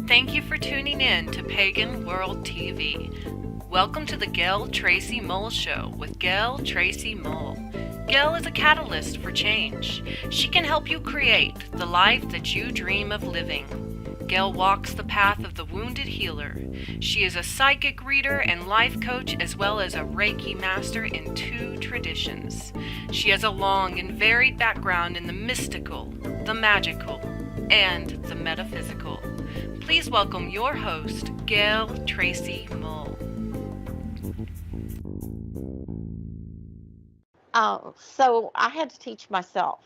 Thank you for tuning in to Pagan World TV. Welcome to the Gayle Tracey Mull Show with Gayle Tracey Mull. Gayle is a catalyst for change. She can help you create the life that you dream of living. Gayle walks the path of the wounded healer. She is a psychic reader and life coach, as well as a Reiki master in 2 traditions. She has a long and varied background in the mystical, the magical, and the metaphysical. Please welcome your host, Gayle Tracey Mull. So I had to teach myself.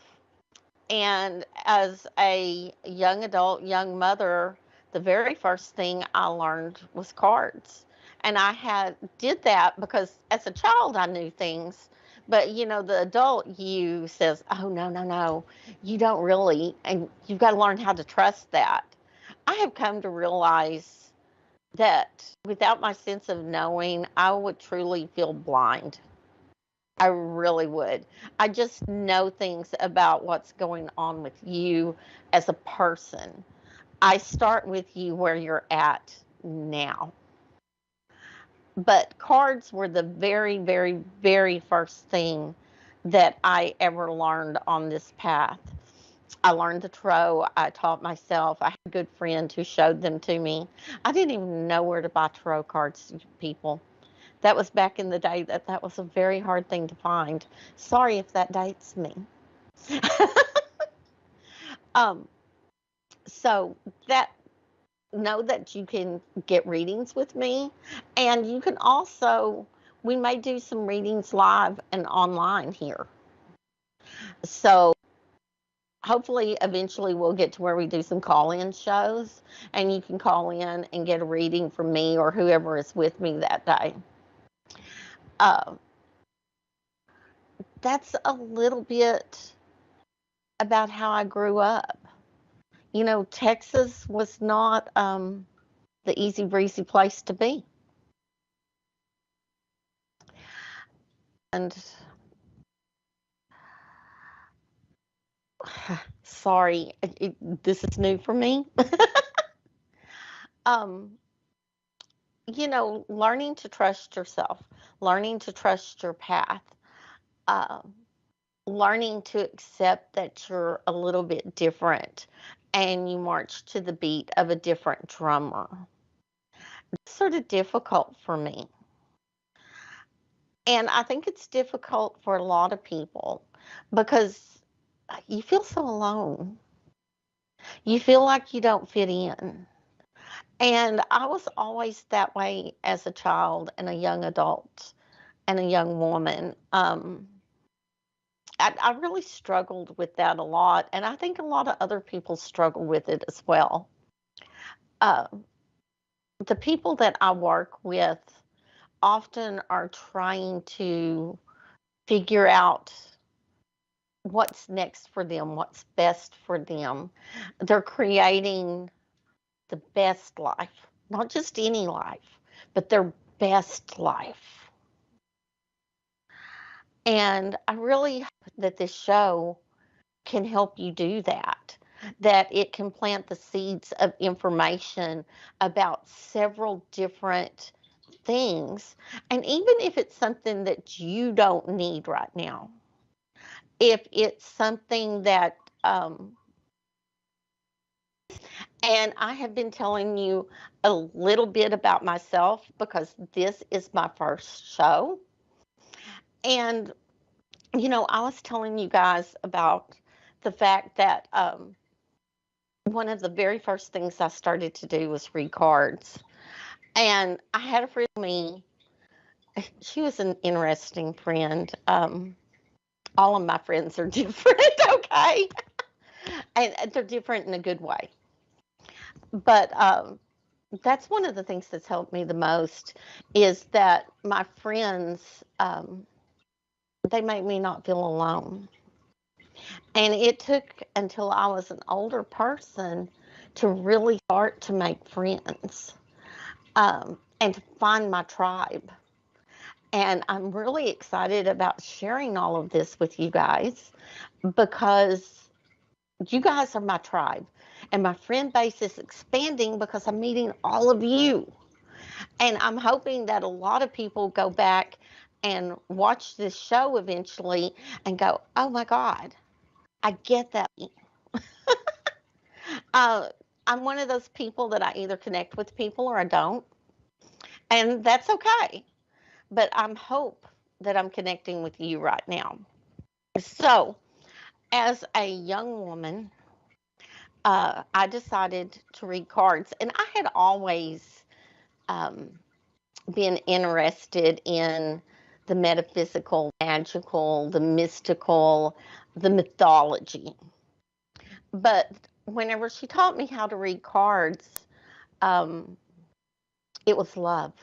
And as a young adult, young mother, the very first thing I learned was cards. And I did that because as a child I knew things, but the adult you says, "Oh no, no, no. You don't really, and you've got to learn how to trust that." I have come to realize that without my sense of knowing, I would truly feel blind. I really would. I just know things about what's going on with you as a person. I start with you where you're at now. But cards were the very, very, very first thing that I ever learned on this path. I learned the tarot. I taught myself. I had a good friend who showed them to me. I didn't even know where to buy tarot cards, people. That was back in the day that was a very hard thing to find. Sorry if that dates me. um, so that know that you can get readings with me, and you can also, we may do some readings live and online here. So hopefully eventually we'll get to where we do some call-in shows, and you can call in and get a reading from me or whoever is with me that day. Uh, that's a little bit about how I grew up. Texas was not the easy breezy place to be. And sorry, this is new for me. um, learning to trust yourself, learning to trust your path, uh, learning to accept that you're a little bit different and you march to the beat of a different drummer. It's sort of difficult for me. And I think it's difficult for a lot of people because you feel so alone. You feel like you don't fit in. And I was always that way as a child and a young adult and a young woman. I really struggled with that a lot. And I think a lot of other people struggle with it as well. Uh, the people that I work with often are trying to figure out what's next for them, what's best for them. They're creating the best life, not just any life, but their best life. And I really hope that this show can help you do that, that it can plant the seeds of information about several different things. And even if it's something that you don't need right now, if it's something that, and I have been telling you a little bit about myself because this is my first show. And, I was telling you guys about the fact that one of the very first things I started to do was read cards. And I had a friend tell me, she was an interesting friend. All of my friends are different, okay? And they're different in a good way. But that's one of the things that's helped me the most is that my friends, they make me not feel alone. And it took until I was an older person to really start to make friends, and to find my tribe. And I'm really excited about sharing all of this with you guys because you guys are my tribe. And my friend base is expanding because I'm meeting all of you. And I'm hoping that a lot of people go back and watch this show eventually and go, oh my God, I get that. Uh, I'm one of those people that I either connect with people or I don't. And that's okay. But I'm hope that I'm connecting with you right now. So, as a young woman, I decided to read cards, and I had always um, been interested in the metaphysical, magical, the mystical, the mythology. But whenever she taught me how to read cards, um, it was love.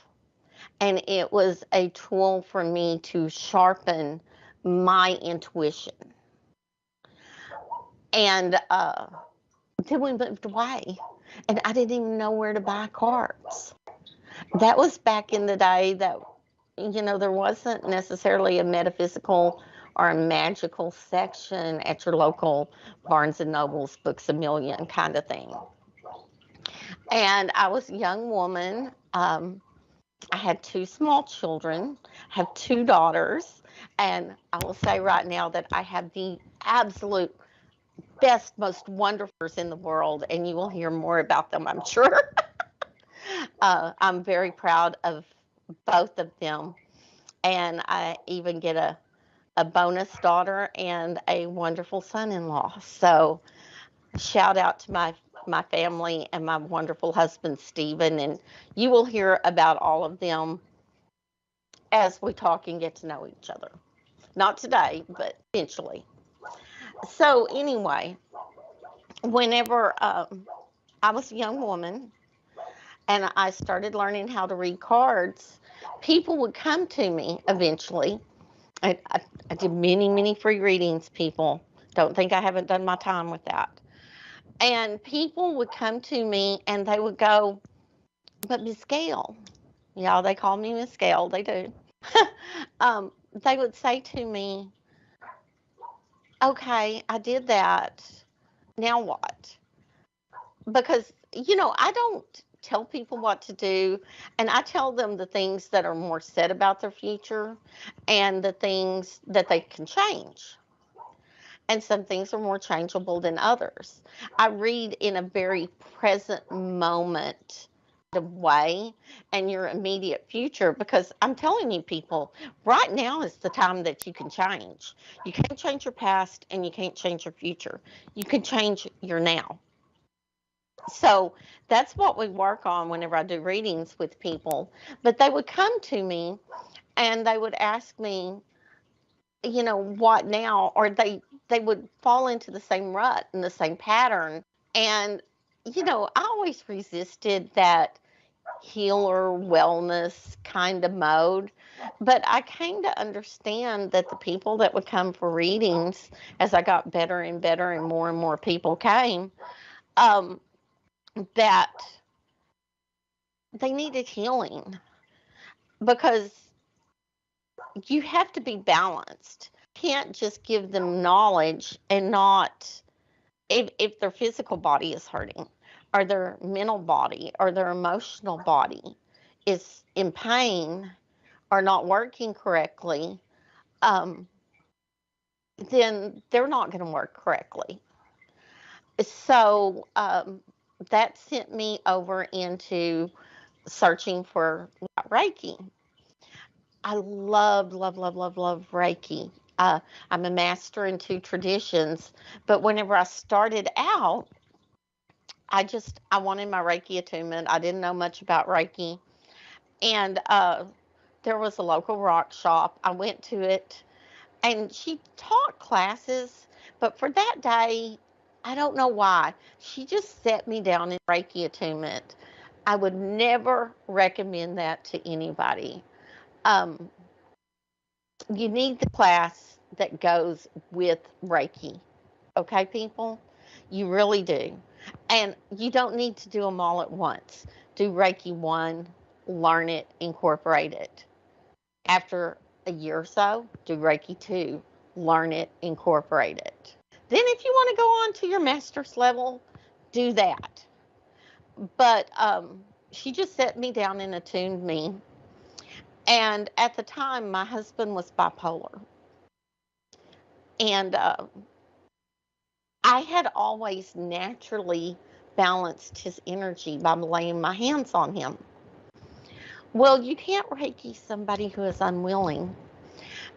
And it was a tool for me to sharpen my intuition. And then we moved away, and I didn't even know where to buy cards. That was back in the day that, there wasn't necessarily a metaphysical or a magical section at your local Barnes and Nobles, Books a Million kind of thing. And I was a young woman. I had two small children, have two daughters, and I will say right now that I have the absolute best, most wonderful in the world, and you will hear more about them, I'm sure. I'm very proud of both of them, and I even get a bonus daughter and a wonderful son-in-law. So shout out to my family and my wonderful husband Stephen, and you will hear about all of them as we talk and get to know each other. Not today, but eventually. So anyway, whenever I was a young woman and I started learning how to read cards, people would come to me eventually. I did many, many free readings, people. Don't think I haven't done my time with that. And people would come to me and they would go, but Miss Gayle, yeah, they call me Miss Gayle, they do. They would say to me, okay, I did that. Now what? Because, I don't tell people what to do, and I tell them the things that are more said about their future and the things that they can change. And some things are more changeable than others. I read in a very present moment of way and your immediate future because I'm telling you, people, right now is the time that you can change. You can't change your past and you can't change your future. You can change your now. So that's what we work on whenever I do readings with people. But they would come to me and they would ask me, what now? Or they would fall into the same rut and the same pattern. And, I always resisted that healer wellness kind of mode. But I came to understand that the people that would come for readings, as I got better and better and more people came, um, that they needed healing because you have to be balanced. You can't just give them knowledge and not, if their physical body is hurting or their mental body or their emotional body is in pain or not working correctly, um, then they're not going to work correctly. So that sent me over into searching for Reiki. I love, love, love, love, love Reiki. I'm a master in two traditions, but whenever I started out, I wanted my Reiki attunement. I didn't know much about Reiki, and there was a local rock shop. I went to it, and she taught classes, but for that day, I don't know why, she just set me down in Reiki attunement. I would never recommend that to anybody. Um, you need the class that goes with Reiki. Okay, people? You really do. And you don't need to do them all at once. Do Reiki 1, learn it, incorporate it. After a year or so, do Reiki 2, learn it, incorporate it. Then, if you want to go on to your master's level, do that. But she just set me down and attuned me. And at the time, my husband was bipolar. And I had always naturally balanced his energy by laying my hands on him. Well, you can't Reiki somebody who is unwilling.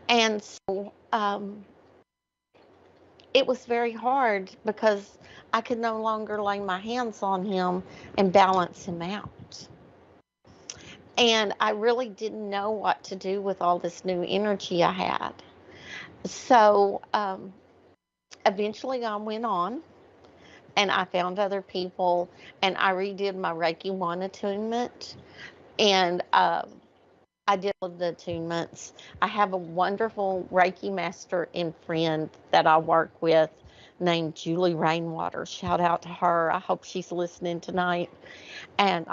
And so it was very hard because I could no longer lay my hands on him and balance him out. And I really didn't know what to do with all this new energy I had. So eventually I went on and I found other people and I redid my Reiki 1 attunement. And I did all of the attunements. I have a wonderful Reiki master and friend that I work with named Julie Rainwater. Shout out to her. I hope she's listening tonight. And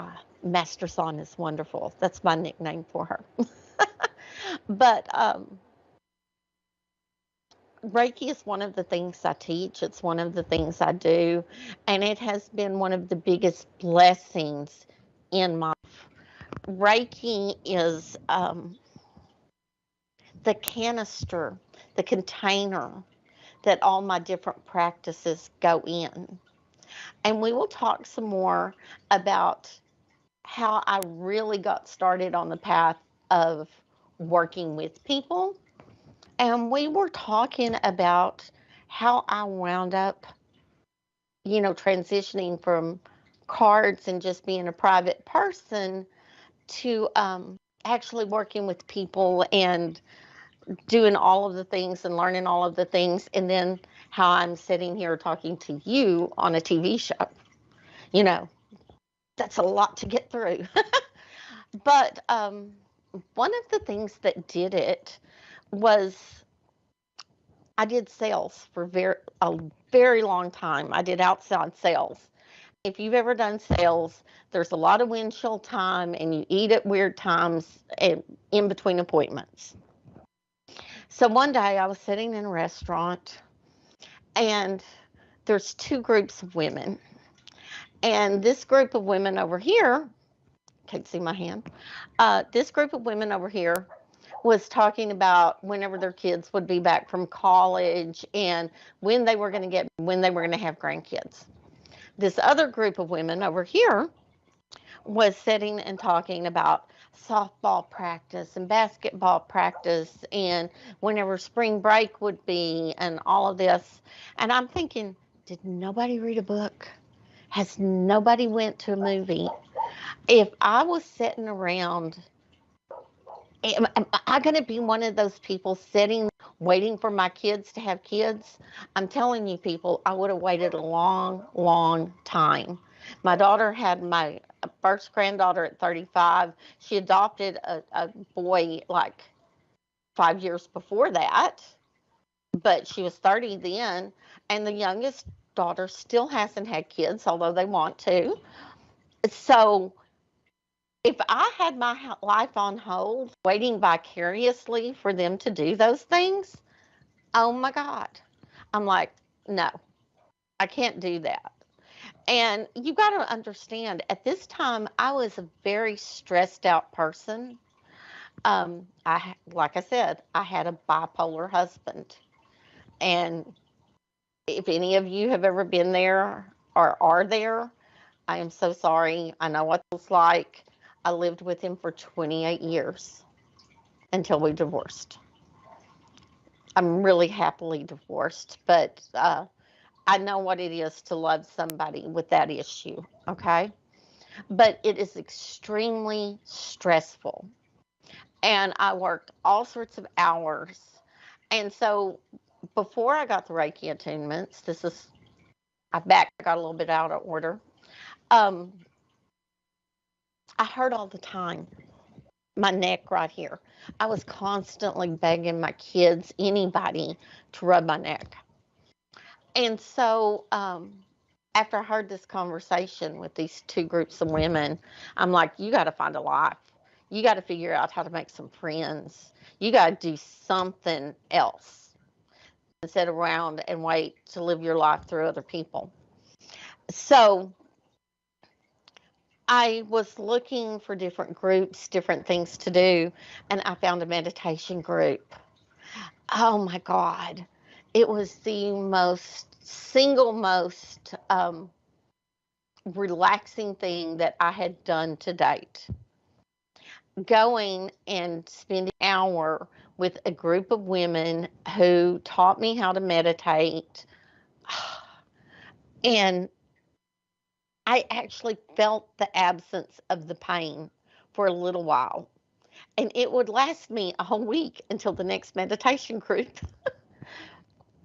Master Son is wonderful. That's my nickname for her. But Reiki is one of the things I teach. It's one of the things I do. And it has been one of the biggest blessings in my life. Reiki is the canister, the container that all my different practices go in. And we will talk some more about how I really got started on the path of working with people. And we were talking about how I wound up, transitioning from cards and just being a private person to actually working with people and doing all of the things and learning all of the things, and then how I'm sitting here talking to you on a TV show. You know, that's a lot to get through. But one of the things that did it was I did sales for a very long time. I did outside sales. If you've ever done sales, there's a lot of windshield time and you eat at weird times in between appointments. So one day I was sitting in a restaurant and there's two groups of women. And this group of women over here, can't see my hand, this group of women over here was talking about whenever their kids would be back from college and when they were going to have grandkids. This other group of women over here was sitting and talking about softball practice and basketball practice and whenever spring break would be and all of this. And I'm thinking, did nobody read a book? Has nobody went to a movie? If I was sitting around, am I going to be one of those people sitting waiting for my kids to have kids? I'm telling you, people, I would have waited a long, long time. My daughter had my first granddaughter at 35. She adopted a boy like 5 years before that, but she was 30 then. And the youngest daughter still hasn't had kids, although they want to. So if I had my life on hold, waiting vicariously for them to do those things, oh my God. I'm like, no, I can't do that. And you got to understand, at this time, I was a very stressed out person. Like I said, I had a bipolar husband. And if any of you have ever been there or are there, I am so sorry. I know what it's like. I lived with him for 28 years until we divorced. I'm really happily divorced, but I know what it is to love somebody with that issue, okay? But it is extremely stressful. And I worked all sorts of hours. And so before I got the Reiki attunements, I got a little bit out of order. Um, I hurt all the time. My neck right here. I was constantly begging my kids, anybody, to rub my neck. And so After I heard this conversation with these two groups of women, I'm like, you got to find a life. You got to figure out how to make some friends. You got to do something else and sit around and wait to live your life through other people. So I was looking for different groups, different things to do, and I found a meditation group. Oh my God. It was the most relaxing thing that I had done to date. Going and spending an hour with a group of women who taught me how to meditate. And I actually felt the absence of the pain for a little while. And it would last me a whole week until the next meditation group.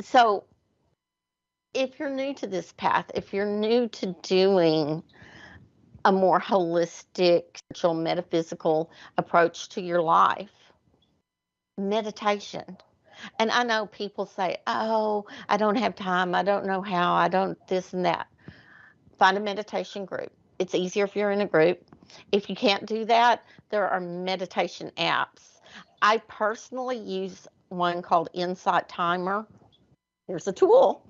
So, if you're new to this path, if you're new to doing a more holistic, spiritual, metaphysical approach to your life, meditation. And I know people say, oh, I don't have time. I don't know how. I don't this and that. Find a meditation group. It's easier if you're in a group. If you can't do that, there are meditation apps. I personally use one called Insight Timer. Here's a tool.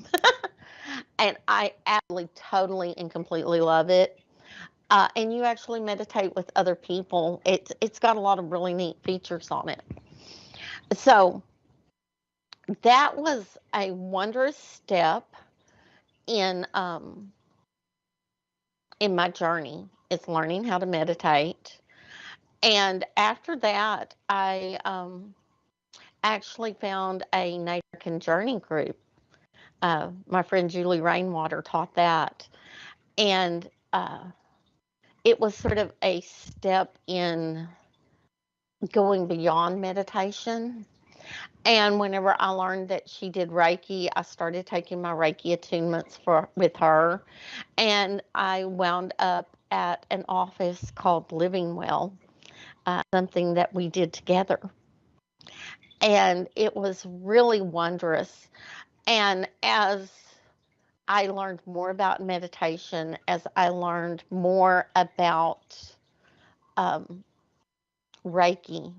And I absolutely, totally, and completely love it. And you actually meditate with other people. It's got a lot of really neat features on it. So that was a wondrous step in um, in my journey. Is learning how to meditate. And after that, I actually found a Native American Journey group. My friend Julie Rainwater taught that, and it was sort of a step in going beyond meditation. And whenever I learned that she did Reiki, I started taking my Reiki attunements with her, and I wound up at an office called Living Well, something that we did together. And it was really wondrous. And as I learned more about meditation, as I learned more about um, Reiki,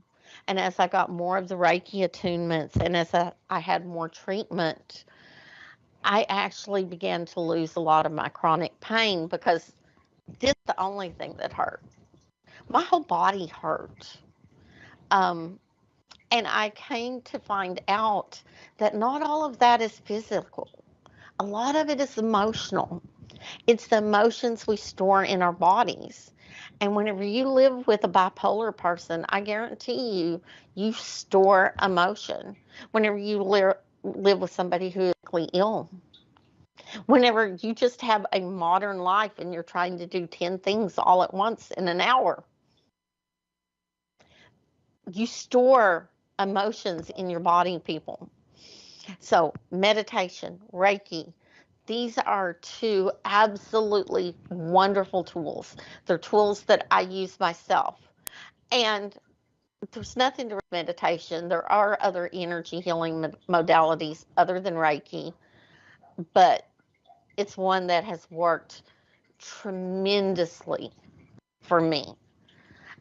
and as I got more of the Reiki attunements, and as I had more treatment, I actually began to lose a lot of my chronic pain because this is the only thing that hurt. My whole body hurt. Um, and I came to find out that not all of that is physical. A lot of it is emotional. It's the emotions we store in our bodies. And whenever you live with a bipolar person, I guarantee you, you store emotion. Whenever you live with somebody who is critically ill, whenever you just have a modern life and you're trying to do 10 things all at once in an hour, you store emotions in your body, people. So, meditation, Reiki, these are two absolutely wonderful tools. They're tools that I use myself. And there's nothing to meditation. There are other energy healing modalities other than Reiki, but it's one that has worked tremendously for me.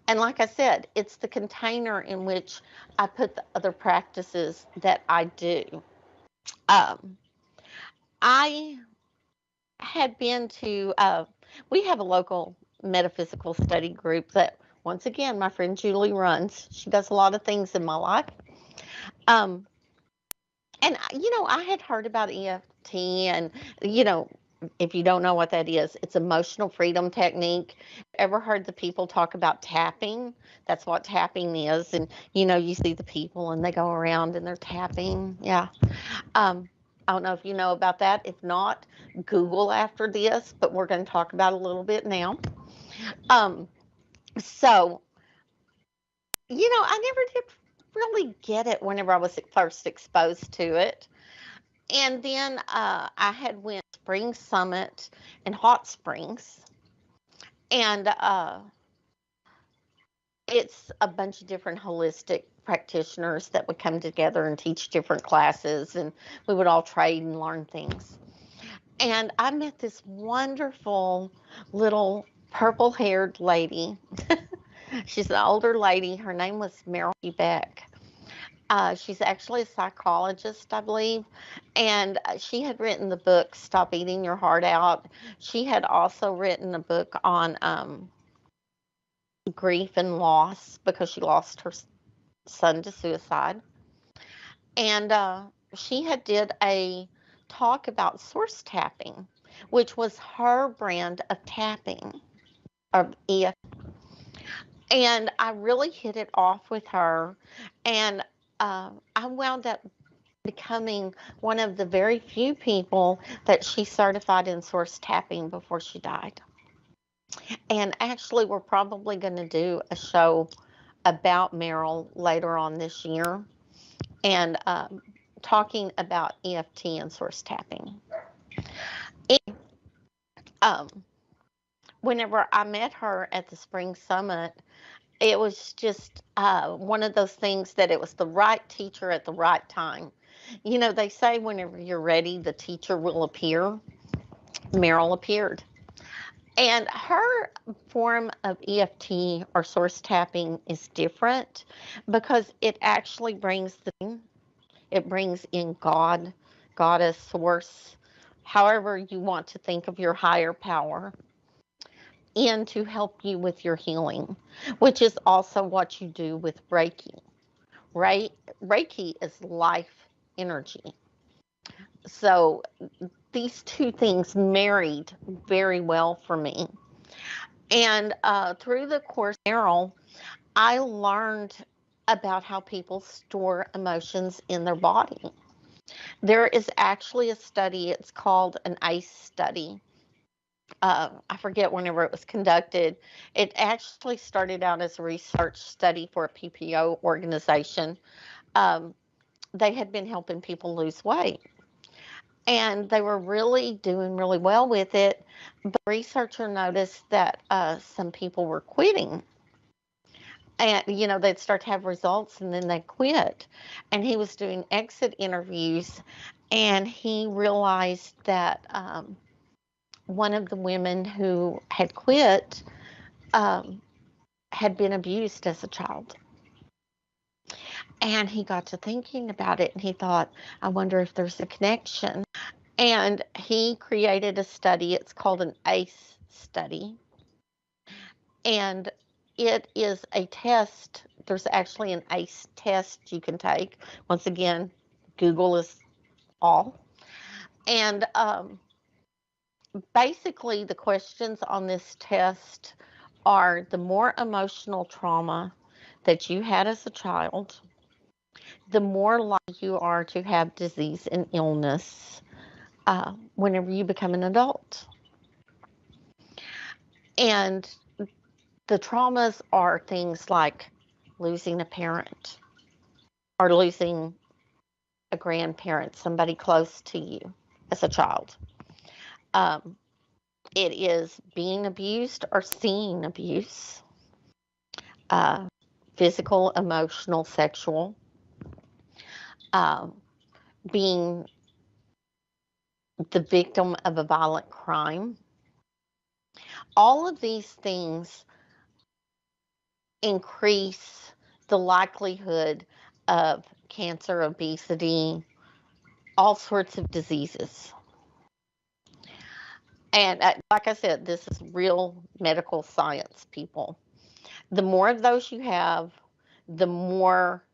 And like I said, it's the container in which I put the other practices that I do. Um, I had been to, we have a local metaphysical study group that, once again, my friend Julie runs. She does a lot of things in my life. Um, and, I had heard about EFT, and, you know, if you don't know what that is, it's emotional freedom technique. Ever heard the people talk about tapping? That's what tapping is. And, you see the people and they go around and they're tapping. Yeah. I don't know if you know about that. If not, Google after this, but we're going to talk about it a little bit now. Um, so, I never did really get it whenever I was first exposed to it. And then I had went Spring Summit in Hot Springs, and it's a bunch of different holistic practitioners that would come together and teach different classes, and we would all trade and learn things. And I met this wonderful little purple haired lady. She's an older lady. Her name was Meryl Beck. She's actually a psychologist, I believe, and she had written the book "Stop Eating Your Heart Out." She had also written a book on grief and loss because she lost her son to suicide, and she had did a talk about source tapping, which was her brand of tapping of EFT, and I really hit it off with her, and I wound up becoming one of the very few people that she certified in source tapping before she died. And actually, we're probably going to do a show about Meryl later on this year and talking about EFT and source tapping. And, um, whenever I met her at the Spring Summit, it was just one of those things that it was the right teacher at the right time. You know, they say whenever you're ready, the teacher will appear. Meryl appeared. And her form of EFT or source tapping is different because it actually it brings in God, goddess, source, however you want to think of your higher power, in to help you with your healing, which is also what you do with Reiki. Right? Reiki is life energy. So these two things married very well for me. And through the course, Meryl, I learned about how people store emotions in their body. There is actually a study, it's called an ICE study. I forget whenever it was conducted. It actually started out as a research study for a PPO organization. Um, they had been helping people lose weight. And they were really doing really well with it. But the researcher noticed that some people were quitting. And, you know, they'd start to have results and then they'd quit. And he was doing exit interviews and he realized that one of the women who had quit um, had been abused as a child. And he got to thinking about it and he thought, I wonder if there's a connection. And he created a study. It's called an ACE study. And it is a test. There's actually an ACE test you can take. Once again, Google is all. And basically, the questions on this test are the more emotional trauma that you had as a child, the more likely you are to have disease and illness whenever you become an adult. And the traumas are things like losing a parent or losing a grandparent, somebody close to you as a child. Um, it is being abused or seeing abuse, uh, physical, emotional, sexual, um, being the victim of a violent crime. All of these things increase the likelihood of cancer, obesity, all sorts of diseases. And like I said, this is real medical science, people. The more of those you have, the more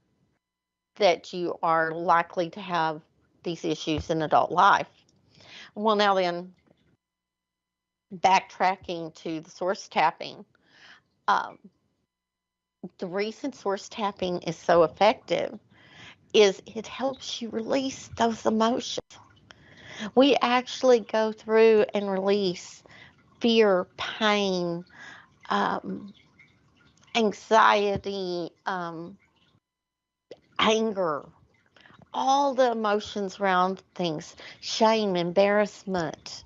that you are likely to have these issues in adult life. Well, now then, backtracking to the source tapping, um, the reason source tapping is so effective is it helps you release those emotions. We actually go through and release fear, pain, um, anxiety, anger, all the emotions around things, shame, embarrassment.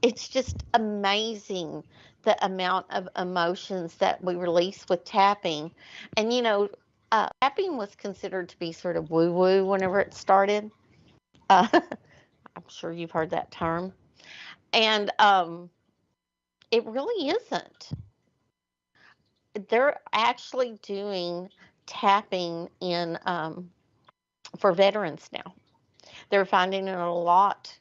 It's just amazing the amount of emotions that we release with tapping. And, you know, tapping was considered to be sort of woo woo whenever it started. Uh, I'm sure you've heard that term. And it really isn't. They're actually doing tapping in for veterans now. They're finding it a lot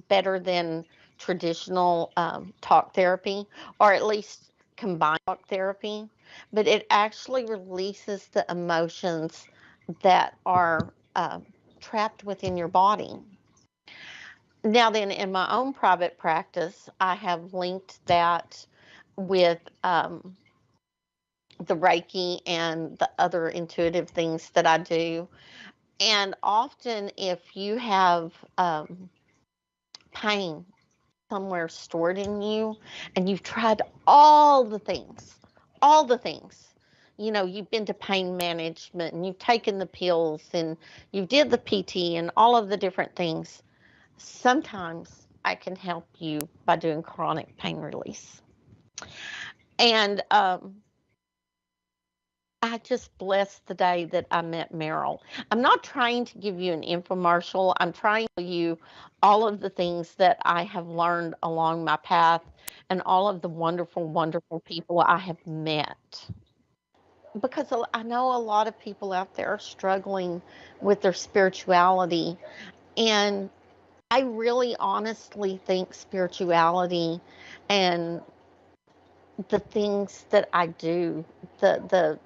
better than traditional talk therapy, or at least combined talk therapy. But it actually releases the emotions that are trapped within your body. Now, then, in my own private practice, I have linked that with the Reiki and the other intuitive things that I do. And often, if you have pain somewhere stored in you and you've tried all the things, you know, you've been to pain management and you've taken the pills and you did the PT and all of the different things, sometimes I can help you by doing chronic pain release. And I just blessed the day that I met Meryl. I'm not trying to give you an infomercial. I'm trying to tell you all of the things that I have learned along my path and all of the wonderful, wonderful people I have met. Because I know a lot of people out there are struggling with their spirituality. And I really honestly think spirituality and the things that I do, the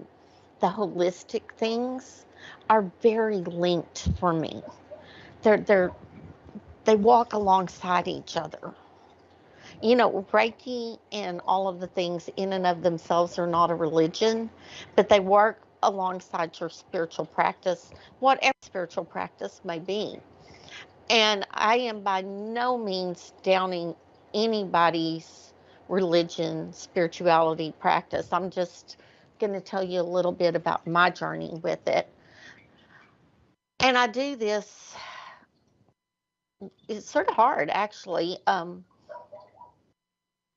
holistic things are very linked for me. They're they walk alongside each other. You know, Reiki and all of the things in and of themselves are not a religion, but they work alongside your spiritual practice, whatever spiritual practice may be. And I am by no means downing anybody's religion, spirituality practice. I'm just going to tell you a little bit about my journey with it. And I do this, it's sort of hard actually.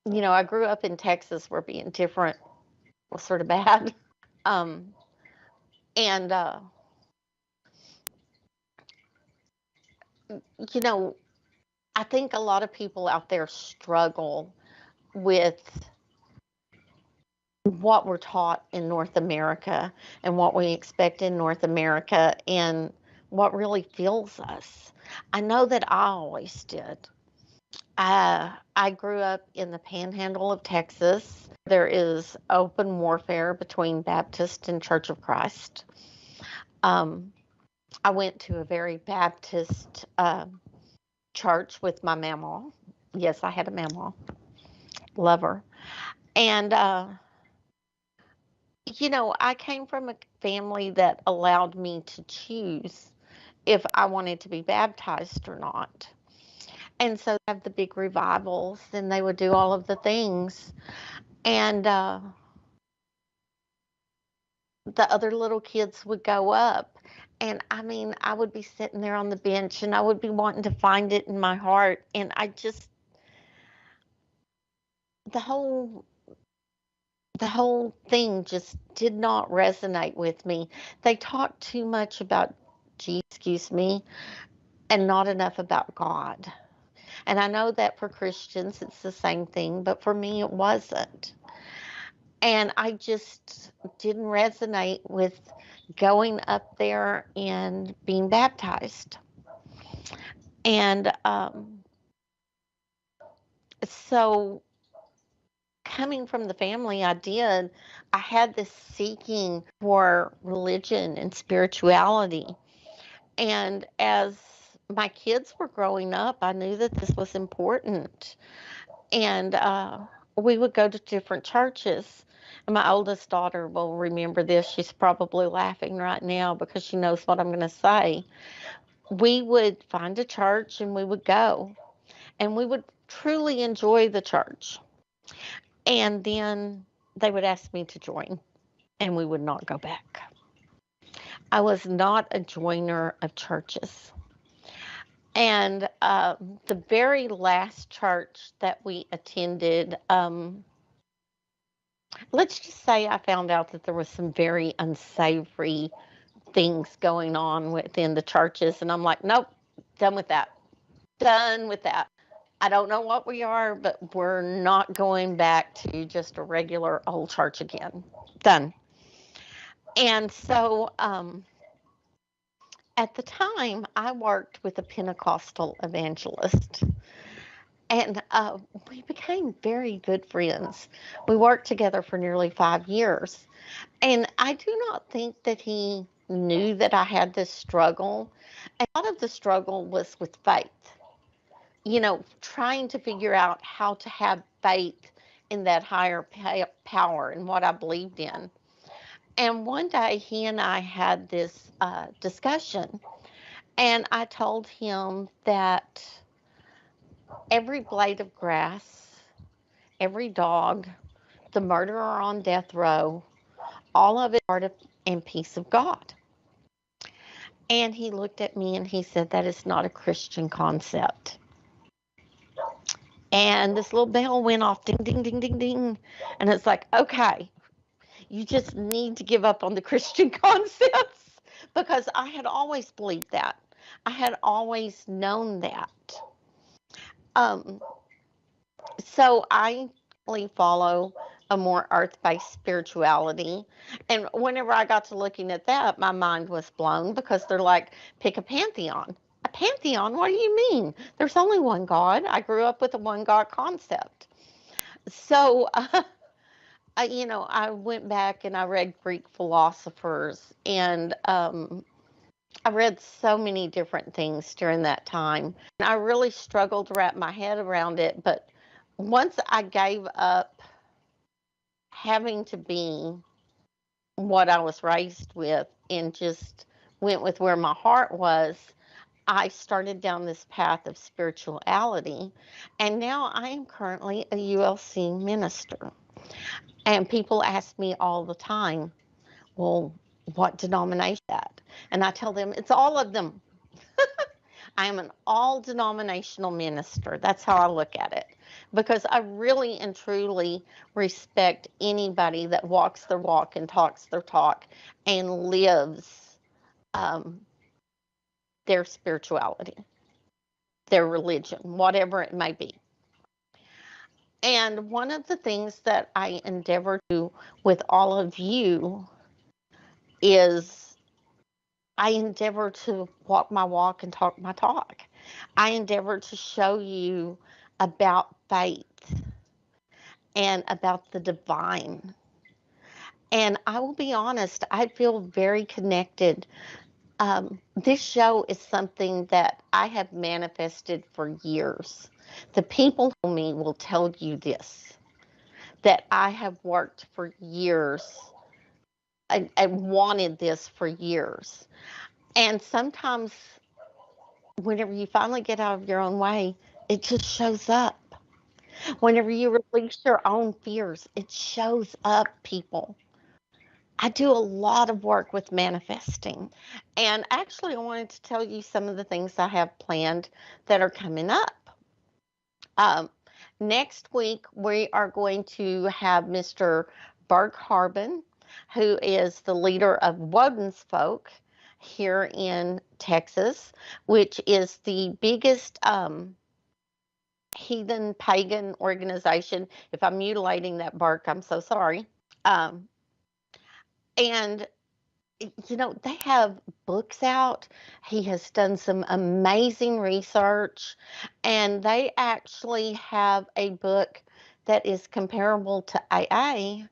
You know, I grew up in Texas where being different was sort of bad. Um, and, you know, I think a lot of people out there struggle with what we're taught in North America and what we expect in North America and what really fuels us. I know that I always did. I grew up in the panhandle of Texas. There is open warfare between Baptist and Church of Christ. Um, I went to a very Baptist church with my mama. Yes, I had a mama. Love her. And, you know, I came from a family that allowed me to choose if I wanted to be baptized or not. And so they have the big revivals and they would do all of the things. And the other little kids would go up. And I mean, I would be sitting there on the bench and I would be wanting to find it in my heart. And I just, the whole the whole thing just did not resonate with me. They talked too much about Jesus, excuse me, and not enough about God. And I know that for Christians it's the same thing, but for me it wasn't. And I just didn't resonate with going up there and being baptized. And so coming from the family I did, I had this seeking for religion and spirituality. And as my kids were growing up, I knew that this was important. And we would go to different churches. And my oldest daughter will remember this. She's probably laughing right now because she knows what I'm going to say. We would find a church and we would go. And we would truly enjoy the church. And then they would ask me to join, and we would not go back. I was not a joiner of churches. And the very last church that we attended, let's just say I found out that there was some very unsavory things going on within the churches. And I'm like, nope, done with that. Done with that. I don't know what we are, but we're not going back to just a regular old church again. Done. And so at the time, I worked with a Pentecostal evangelist, and we became very good friends. We worked together for nearly 5 years. And I do not think that he knew that I had this struggle. A lot of the struggle was with faith, trying to figure out how to have faith in that higher power and what I believed in. And one day he and I had this discussion, and I told him that every blade of grass, every dog, the murderer on death row, all of it part of and piece of God. And he looked at me and he said, that is not a Christian concept. And this little bell went off, ding, ding, ding, ding, ding. And it's like, okay, you just need to give up on the Christian concepts, because I had always believed that. I had always known that. Um, so I follow a more earth-based spirituality. And whenever I got to looking at that, my mind was blown, because they're like, pick a pantheon. A pantheon? What do you mean? There's only one God. I grew up with a one God concept. So, I went back and I read Greek philosophers, and I read so many different things during that time. And I really struggled to wrap my head around it. But once I gave up having to be what I was raised with and just went with where my heart was, I started down this path of spirituality. And now I am currently a ULC minister. And people ask me all the time, well, what denomination is that? And I tell them it's all of them. I am an all denominational minister. That's how I look at it. Because I really and truly respect anybody that walks their walk and talks their talk and lives um, their spirituality, their religion, whatever it may be. And one of the things that I endeavor to with all of you is I endeavor to walk my walk and talk my talk. I endeavor to show you about faith and about the divine. And I will be honest, I feel very connected. This show is something that I have manifested for years. The people who know me will tell you this, that I have worked for years and wanted this for years. And sometimes, whenever you finally get out of your own way, it just shows up. Whenever you release your own fears, it shows up, people. I do a lot of work with manifesting. And actually, I wanted to tell you some of the things I have planned that are coming up. Um, Next week, we are going to have Mr. Burke Harbin, who is the leader of Woden's Folk here in Texas, which is the biggest heathen pagan organization. If I'm mutilating that, Burke, I'm so sorry. Um, and they have books out. He has done some amazing research, and they actually have a book that is comparable to AA,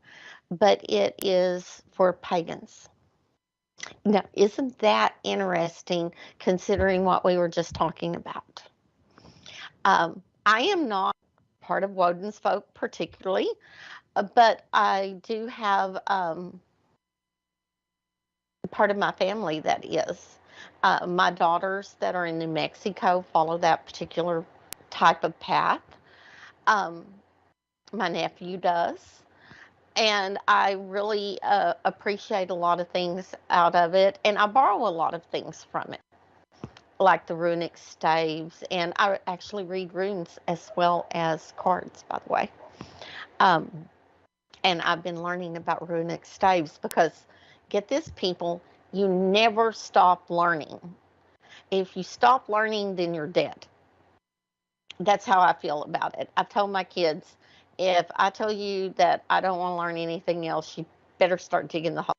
but it is for pagans. Now, isn't that interesting considering what we were just talking about? I am not part of Woden's Folk particularly, but I do have part of my family that is. My daughters that are in New Mexico follow that particular type of path. Um, my nephew does. And I really appreciate a lot of things out of it. And I borrow a lot of things from it, like the runic staves. And I actually read runes as well as cards, by the way. Um, and I've been learning about runic staves because, get this, people, you never stop learning. If you stop learning, then you're dead. That's how I feel about it. I've told my kids, if I tell you that I don't want to learn anything else, you better start digging the hole.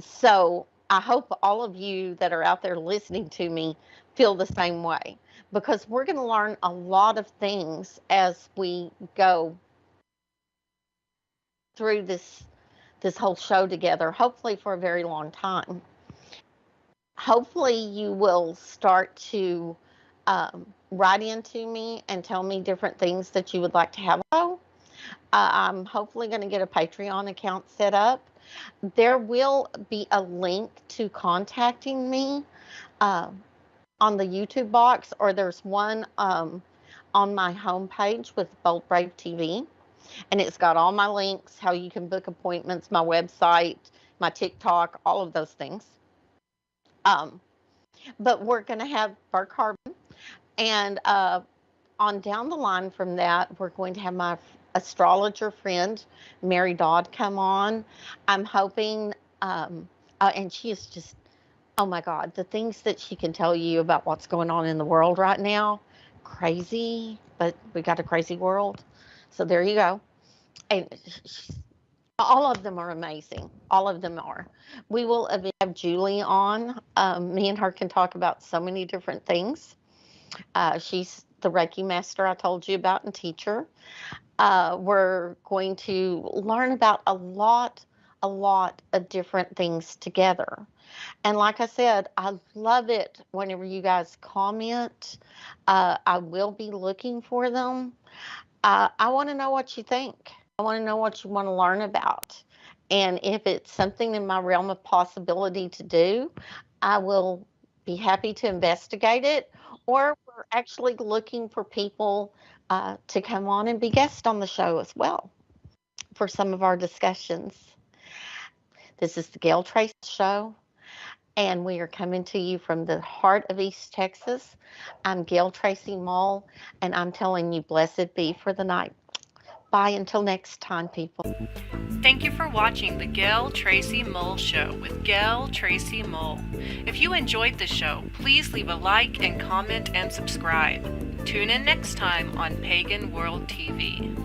So I hope all of you that are out there listening to me feel the same way, because we're going to learn a lot of things as we go through this whole show together, hopefully for a very long time. Hopefully you will start to write into me and tell me different things that you would like to have. I'm hopefully going to get a Patreon account set up. There will be a link to contacting me uh, on the YouTube box, or there's one on my homepage with Bold Brave TV, and it's got all my links, how you can book appointments, my website, my TikTok, all of those things. Um, but we're going to have Bert Carbon, and on down the line from that, we're going to have my astrologer friend, Mary Dodd, come on. I'm hoping, and she is just, oh my God, the things that she can tell you about what's going on in the world right now, crazy, but we got a crazy world. So there you go. And all of them are amazing. All of them are. We will have Julie on. Me and her can talk about so many different things. She's the Reiki master I told you about and teacher. We're going to learn about a lot of different things together. And like I said, I love it whenever you guys comment. I will be looking for them. I want to know what you think. I want to know what you want to learn about. And if it's something in my realm of possibility to do, I will be happy to investigate it. Or we're actually looking for people to come on and be guests on the show as well for some of our discussions. This is the Gayle Tracey Show, and we are coming to you from the heart of East Texas. I'm Gayle Tracey Mull, and I'm telling you, blessed be for the night. Bye until next time, people. Thank you for watching the Gayle Tracey Mull Show with Gayle Tracey Mull. If you enjoyed the show, please leave a like and comment and subscribe. Tune in next time on Pagan World TV.